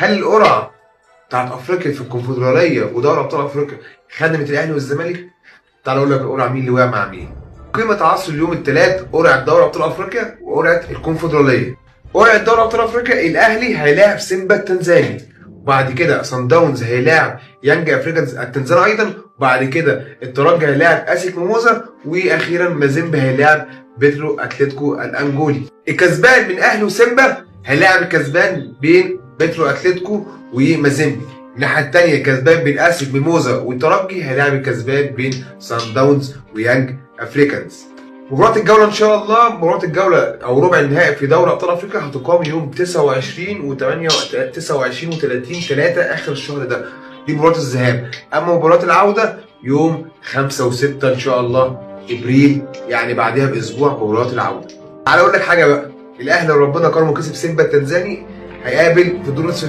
هل القرعه بتاعت افريقيا في الكونفدراليه ودوري ابطال افريقيا خدمت الاهلي والزمالك؟ تعال اقول لك القرعه مين اللي وقع مع مين. قيمه عصر اليوم الثلاث قرعه دوري ابطال افريقيا وقرعه الكونفدراليه. قرعه دوري ابطال افريقيا الاهلي هيلاعب سيمبا التنزاني، وبعد كده صن داونز هيلاعب يانج افريكانز التنزاني ايضا، وبعد كده الترجي هيلاعب اسيك ميموزا، واخيرا مازيمبا هيلاعب بيترو اتلتيكو الانجولي. الكسبان من اهلي وسيمبا هيلاعب الكسبان بين بيترو اتلتيكو ومازيمبي. الناحيه الثانيه الكسبان بين اسيك ميموزا والترجي هيلاعب الكسبان بين صن داونز ويانج افريكانز. مباراة الجولة إن شاء الله، مباراة الجولة أو ربع النهائي في دوري أبطال أفريقيا هتقام يوم 29 و 30 3 آخر الشهر ده، دي مباراة الذهاب. أما مباراة العودة يوم 5 و6 إن شاء الله إبريل، يعني بعدها بأسبوع مباراة العودة. تعالى أقول لك حاجة بقى، الأهلي لو ربنا كرمه كسب سيمبا التنزاني هيقابل في دور